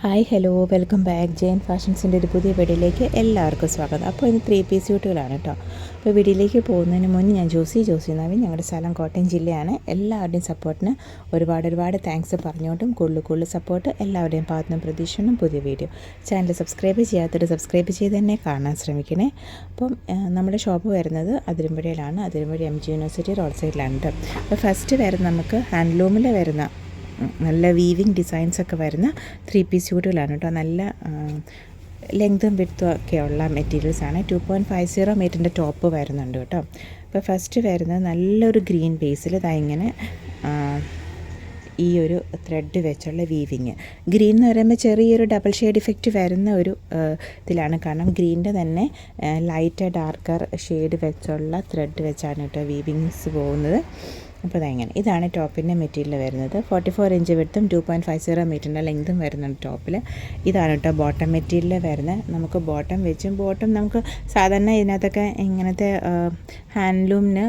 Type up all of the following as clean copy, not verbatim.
Hi hello welcome back Jain ഫാഷൻസിൻ്റെ ഒരു പുതിയ വീഡിയോയിലേക്ക് എല്ലാവർക്കും സ്വാഗതം. അപ്പോൾ ഇന്ന് 3 പീസ് സ്യൂട്ടുകളാണ് കേട്ടോ. അപ്പോൾ വീഡിയോയിലേക്ക് പോകുന്നതിന് മുന്നേ ഞാൻ ജോസി നവീൻ, ഞങ്ങളുടെ സ്ഥലം കോട്ടയം ജില്ലയാണ്. എല്ലാവരുടെയും സപ്പോർട്ടിന് ഒരുപാട് താങ്ക്സ് പറഞ്ഞുകൊണ്ടും കൂടുതൽ സപ്പോർട്ട് എല്ലാവരുടെയും ഭാഗത്തുനിന്നും പ്രതീക്ഷിക്കണം. പുതിയ വീഡിയോ ചാനൽ സബ്സ്ക്രൈബ് ചെയ്യാത്തവർ സബ്സ്ക്രൈബ് ചെയ്ത് തന്നെ കാണാൻ ശ്രമിക്കണേ. അപ്പം നമ്മുടെ ഷോപ്പ് വരുന്നത് അതിരമ്പുഴയിലാണ്. അതിരമ്പുഴ MG യൂണിവേഴ്സിറ്റി റോഡ് സൈഡിലാണ് കേട്ടോ. അപ്പോൾ ഫസ്റ്റ് വരുന്ന നമുക്ക് ഹാൻഡ്ലൂമിൽ വരുന്ന നല്ല വീവിങ് ഡിസൈൻസൊക്കെ വരുന്ന 3 പീസ് സ്യൂട്ടുകളാണ് കേട്ടോ. നല്ല ലെങ്തും വിഡ്ത്തും ഒക്കെയുള്ള മെറ്റീരിയൽസാണ്. 2.50 മീറ്ററിൻ്റെ ടോപ്പ് വരുന്നുണ്ട് കേട്ടോ. അപ്പോൾ ഫസ്റ്റ് വരുന്നത് നല്ലൊരു ഗ്രീൻ ബേസിൽ ഇങ്ങനെ ഈ ഒരു ത്രെഡ് വെച്ചുള്ള വീവിങ്. ഗ്രീൻ എന്ന് പറയുമ്പോൾ ചെറിയൊരു ഡബിൾ ഷെയ്ഡ് ഇഫക്റ്റ് വരുന്ന ഒരു ഇതിലാണ്. കാരണം ഗ്രീനിൻ്റെ തന്നെ ലൈറ്റ് ഡാർക്കർ ഷെയ്ഡ് വെച്ചുള്ള ത്രെഡ് വെച്ചാണ് കേട്ടോ വീവിങ്സ് പോകുന്നത്. അപ്പോൾ ഇതാണ് ടോപ്പിൻ്റെ മെറ്റീരിയൽ വരുന്നത്. 44 ഇഞ്ച് വിഡ്ത്തും 2.50 മീറ്ററിൻ്റെ ലെങ്തും വരുന്നുണ്ട് ടോപ്പിൽ. ഇതാണ് കേട്ടോ ബോട്ടം മെറ്റീരിയൽ വരുന്നത്. നമുക്ക് ബോട്ടം നമുക്ക് സാധാരണ ഇതിനകത്തൊക്കെ ഇങ്ങനത്തെ ഹാൻഡ്ലൂമിന്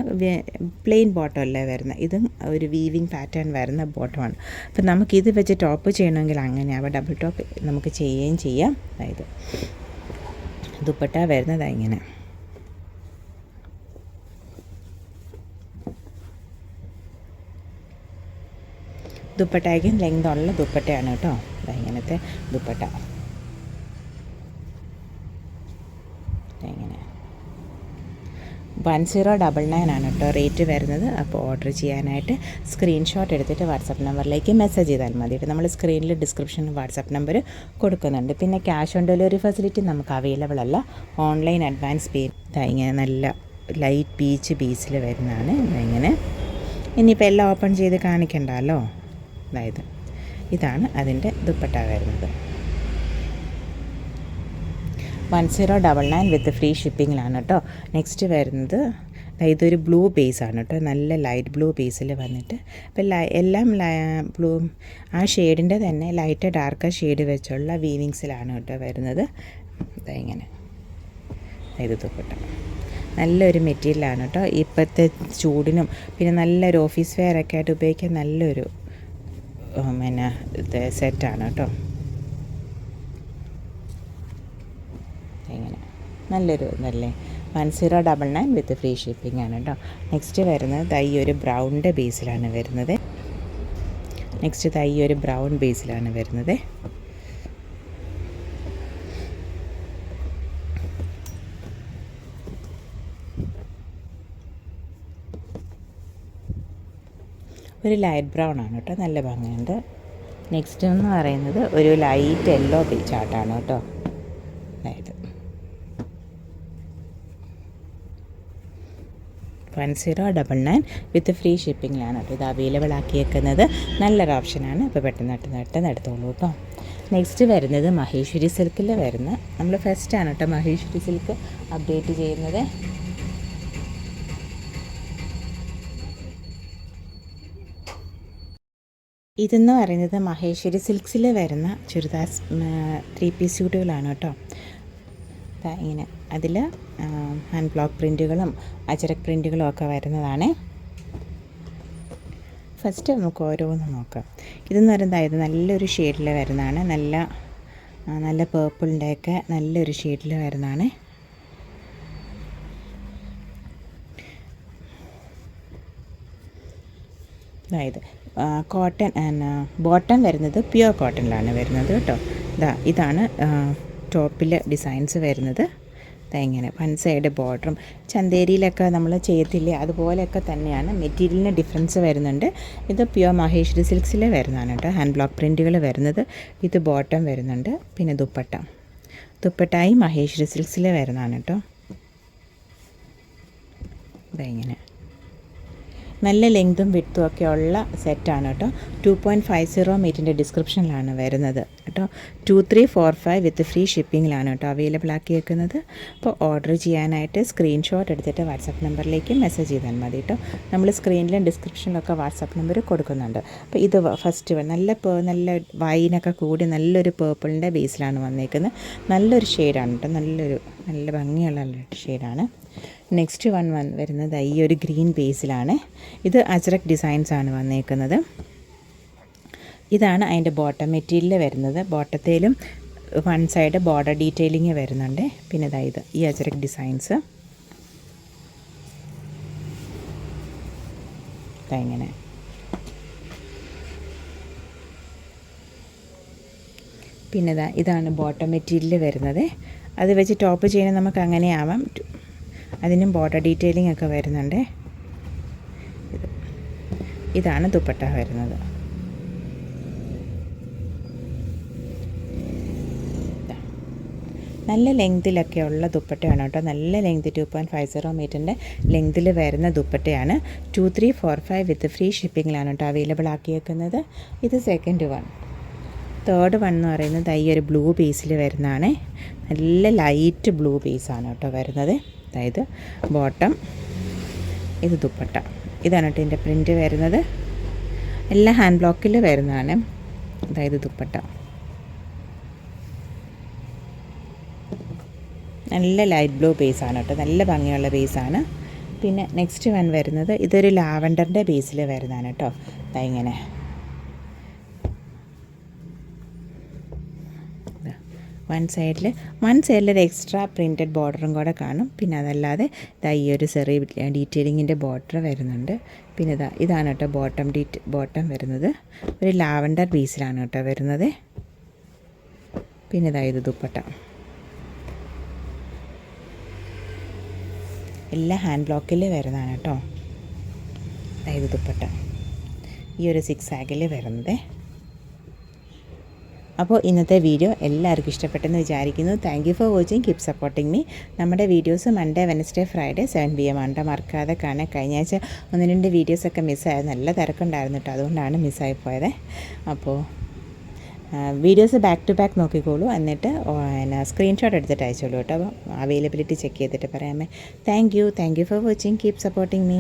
പ്ലെയിൻ ബോട്ടം അല്ലേ വരുന്നത്. ഇതും ഒരു വീവിങ് പാറ്റേൺ വരുന്ന ബോട്ടമാണ്. അപ്പോൾ നമുക്കിത് വെച്ച് ടോപ്പ് ചെയ്യണമെങ്കിൽ അങ്ങനെയാവും. ഡബിൾ ടോപ്പ് നമുക്ക് ചെയ്യുകയും ചെയ്യാം. അതായത് ദുപ്പട്ട വരുന്നത് ഇങ്ങനെ. ദുപ്പട്ടയ്ക്കും ലെങ്തുള്ള ദുപ്പട്ടയാണ് കേട്ടോ. ഇങ്ങനത്തെ ദുപ്പട്ട ഇങ്ങനെ 1099 ആണ് കേട്ടോ റേറ്റ് വരുന്നത്. അപ്പോൾ ഓർഡർ ചെയ്യാനായിട്ട് സ്ക്രീൻഷോട്ട് എടുത്തിട്ട് വാട്സപ്പ് നമ്പറിലേക്ക് മെസ്സേജ് ചെയ്താൽ മതി. നമ്മൾ സ്ക്രീനിൽ ഡിസ്ക്രിപ്ഷനിൽ വാട്സപ്പ് നമ്പർ കൊടുക്കുന്നുണ്ട്. പിന്നെ ക്യാഷ് ഓൺ ഡെലിവറി ഫെസിലിറ്റി നമുക്ക് അവൈലബിൾ അല്ല. Online advance pay. ഇങ്ങനെ നല്ല ലൈറ്റ് പീച്ച് ബീസിൽ വരുന്നതാണ്. ഇങ്ങനെ ഇനിയിപ്പോൾ എല്ലാം ഓപ്പൺ ചെയ്ത് കാണിക്കണ്ടല്ലോ. അതായത് ഇതാണ് അതിൻ്റെ ദുപ്പട്ട വരുന്നത്. 1099 വിത്ത് ഫ്രീ ഷിപ്പിങ്ങിലാണ് കേട്ടോ. നെക്സ്റ്റ് വരുന്നത് ഇതൊരു ബ്ലൂ ബേസാണ് കേട്ടോ. നല്ല ലൈറ്റ് ബ്ലൂ ബേസിൽ വന്നിട്ട് അപ്പോൾ എല്ലാം ബ്ലൂ ആ ഷെയ്ഡിൻ്റെ തന്നെ ലൈറ്റ് ഡാർക്ക് ഷെയ്ഡ് വെച്ചുള്ള വീവിങ്സിലാണ് കേട്ടോ വരുന്നത്. ഇങ്ങനെ ഇത് ദുപ്പട്ട നല്ലൊരു മെറ്റീരിയലാണ് കേട്ടോ. ഇപ്പോഴത്തെ ചൂടിനും പിന്നെ നല്ലൊരു ഓഫീസ് വെയറൊക്കെ ആയിട്ട് ഉപയോഗിക്കാൻ നല്ലൊരു സെറ്റാണ് കേട്ടോ. ഇങ്ങനെ നല്ലൊരു ഇതല്ലേ. 1099 വിത്ത് ഫ്രീ ഷിപ്പിംഗ് ആണ് കേട്ടോ. നെക്സ്റ്റ് വരുന്നത് ഈ ഒരു ബ്രൗണിൻ്റെ ബേസിലാണ് വരുന്നത്. ഒരു ലൈറ്റ് ബ്രൗൺ ആണ് കേട്ടോ. നല്ല ഭംഗിയുണ്ട്. നെക്സ്റ്റ് എന്ന് പറയുന്നത് ഒരു ലൈറ്റ് യെല്ലോ ചാർട്ടാണ് കേട്ടോ. അതായത് 1099 വിത്ത് ഫ്രീ ഷിപ്പിങ്ങിലാണ് കേട്ടോ ഇത് അവൈലബിൾ ആക്കിയേക്കുന്നത്. നല്ലൊരു ഓപ്ഷനാണ്. അപ്പോൾ പെട്ടെന്ന് എടുത്തോളൂ കേട്ടോ. നെക്സ്റ്റ് വരുന്നത് മഹേശ്വരി സിൽക്കിൽ വരുന്ന നമ്മൾ ഫസ്റ്റാണ് കേട്ടോ മഹേശ്വരി സിൽക്ക് അപ്ഡേറ്റ് ചെയ്യുന്നത്. ഇതെന്ന് പറയുന്നത് മഹേശ്വരി സിൽക്സിൽ വരുന്ന ചുരിദാർ 3 പീസ് സ്യൂട്ടുകളാണ് കേട്ടോ. ഇങ്ങനെ അതിൽ ഹാൻഡ് ബ്ലോക്ക് പ്രിൻറ്റുകളും അജരക് പ്രിൻറ്റുകളും ഒക്കെ വരുന്നതാണ്. ഫസ്റ്റ് നമുക്ക് ഓരോന്ന് നോക്കാം. ഇതെന്ന് പറയുന്നത് നല്ലൊരു ഷെയ്ഡിൽ വരുന്നതാണ്. നല്ല പേർപ്പിളിൻ്റെയൊക്കെ നല്ലൊരു ഷെയ്ഡിൽ വരുന്നതാണ്. അതായത് കോട്ടൺ ബോട്ടം വരുന്നത് പ്യുവർ കോട്ടണിലാണ് വരുന്നത് കേട്ടോ. ഇതാണ് ടോപ്പിൽ ഡിസൈൻസ് വരുന്നത്. ഇങ്ങനെ 1 സൈഡ് ബോർഡറും ചന്തേരിയിലൊക്കെ നമ്മൾ ചെയ്യത്തില്ലേ അതുപോലെയൊക്കെ തന്നെയാണ്. മെറ്റീരിയലിന് ഡിഫറൻസ് വരുന്നുണ്ട്. ഇത് പ്യുവർ മഹേശ്വരി സിൽക്സിൽ വരുന്നതാണ് കേട്ടോ. ഹാൻഡ് ബ്ലോക്ക് പ്രിൻറ്റുകൾ വരുന്നത്. ഇത് ബോട്ടം വരുന്നുണ്ട്. പിന്നെ ദുപ്പട്ടായി മഹേശ്വരി സിൽക്സിൽ വരുന്നതാണ് കേട്ടോ. ഇങ്ങനെ നല്ല ലെങ്തും വിഡ്ത്തും ഒക്കെ ഉള്ള സെറ്റാണ് കേട്ടോ. 2.50 മീറ്ററിൻ്റെ ഡിസ്ക്രിപ്ഷനിലാണ് വരുന്നത് കേട്ടോ. 2345 വിത്ത് ഫ്രീ ഷിപ്പിങ്ങിലാണ് കേട്ടോ അവൈലബിൾ ആക്കിയേക്കുന്നത്. അപ്പോൾ ഓർഡർ ചെയ്യാനായിട്ട് സ്ക്രീൻഷോട്ട് എടുത്തിട്ട് വാട്സപ്പ് നമ്പറിലേക്ക് മെസ്സേജ് ചെയ്താൽ മതി കേട്ടോ. നമ്മൾ സ്ക്രീനിലും ഡിസ്ക്രിപ്ഷനിലൊക്കെ വാട്സപ്പ് നമ്പർ കൊടുക്കുന്നുണ്ട്. അപ്പോൾ ഇത് ഫസ്റ്റ് നല്ല വൈനൊക്കെ കൂടി നല്ലൊരു പേർപ്പിളിൻ്റെ ബേസിലാണ് വന്നേക്കുന്നത്. നല്ലൊരു ഷെയ്ഡാണ് കേട്ടോ. നല്ല ഭംഗിയുള്ള ഷെയ്ഡാണ്. നെക്സ്റ്റ് വരുന്നത് ഈ ഒരു ഗ്രീൻ ബേസിലാണ്. ഇത് അജ്രക് ഡിസൈൻസ് ആണ് വന്നേക്കുന്നത്. ഇതാണ് അതിൻ്റെ ബോട്ടം മെറ്റീരിയൽ വരുന്നത്. ബോട്ടത്തേലും വൺ സൈഡ് ബോർഡർ ഡീറ്റെയിലിങ് വരുന്നുണ്ട്. പിന്നെ ഇതായത് ഈ അജരക് ഡിസൈൻസ് ഇങ്ങനെ. പിന്നെ ഇതാണ് ബോട്ടം മെറ്റീരിയൽ വരുന്നത്. അത് വെച്ച് ടോപ്പ് ചെയ്യണത് നമുക്ക് അങ്ങനെ ആവാം. അതിനും ബോർഡർ ഡീറ്റെയിലിംഗ് ഒക്കെ വരുന്നുണ്ട്. ഇതാണ് ദുപ്പട്ട വരുന്നത്. നല്ല ലെങ്തിലൊക്കെ ഉള്ള ദുപ്പട്ടയാണ് കേട്ടോ. നല്ല ലെങ്ത് 2.50 മീറ്ററിൻ്റെ ലെങ്തിൽ വരുന്ന ദുപ്പട്ടയാണ്. 2345 വിത്ത് ഫ്രീ ഷിപ്പിങ്ങിലാണ് കേട്ടോ അവൈലബിൾ ആക്കിയേക്കുന്നത്. ഇത് സെക്കൻഡ് വൺ. തേർഡ് വൺ എന്ന് പറയുന്നത് ഈ ഒരു ബ്ലൂ ബേസിൽ വരുന്നതാണ്. നല്ല ലൈറ്റ് ബ്ലൂ ബേസാണ് കേട്ടോ വരുന്നത്. അതായത് ബോട്ടം, ഇത് ദുപ്പട്ട. ഇതാണ് കേട്ടോ ഇതിൻ്റെ പ്രിൻറ്റ് വരുന്നത്. എല്ലാം ഹാൻഡ് ബ്ലോക്കിൽ വരുന്നതാണ്. അതായത് ദുപ്പട്ട നല്ല ലൈറ്റ് ബ്ലൂ ബേസാണ് കേട്ടോ. നല്ല ഭംഗിയുള്ള ബേസാണ്. പിന്നെ നെക്സ്റ്റ് വൺ വരുന്നത് ഇതൊരു ലാവൻഡറിൻ്റെ ബേസിൽ വരുന്നതാണ് കേട്ടോ. ഇങ്ങനെ വൺ സൈഡിൽ ഒരു എക്സ്ട്രാ പ്രിൻറ്റഡ് ബോർഡറും കൂടെ കാണും. പിന്നെ അതല്ലാതെ ഈ ഒരു ചെറിയ ഡീറ്റെയിലിങ്ങിൻ്റെ ബോർഡർ വരുന്നുണ്ട്. പിന്നെ ഇതാണ് കേട്ടോ ബോട്ടം വരുന്നത്. ഒരു ലാവൻഡർ ബേസിലാണ് കേട്ടോ വരുന്നത്. പിന്നെ ഇത് ദുപ്പട്ട. എല്ലാം ഹാൻഡ് ബ്ലോക്കിൽ വരുന്നതാണ് കേട്ടോ. അതായത് ദുപ്പട്ട ഈ ഒരു 6 ആഗിൽ വരുന്നത്. അപ്പോൾ ഇന്നത്തെ വീഡിയോ എല്ലാവർക്കും ഇഷ്ടപ്പെട്ടെന്ന് വിചാരിക്കുന്നു. Thank you for watching. Keep supporting me. നമ്മുടെ videos Monday, Wednesday, Friday 7 PM ആണ്. മറക്കാതെ കാണാൻ. കഴിഞ്ഞ ആഴ്ച 1-2 വീഡിയോസൊക്കെ മിസ്സായത്. നല്ല തിരക്കുണ്ടായിരുന്നു കേട്ടോ. അതുകൊണ്ടാണ് മിസ്സായി പോയത്. അപ്പോൾ വീഡിയോസ് ബാക്ക് ടു ബാക്ക് നോക്കിക്കോളൂ. എന്നിട്ട് സ്ക്രീൻഷോട്ട് എടുത്തിട്ട് അയച്ചോളൂ കേട്ടോ. അപ്പോൾ അവൈലബിലിറ്റി ചെക്ക് ചെയ്തിട്ട് പറയാമേ. Thank you for watching. Keep supporting me.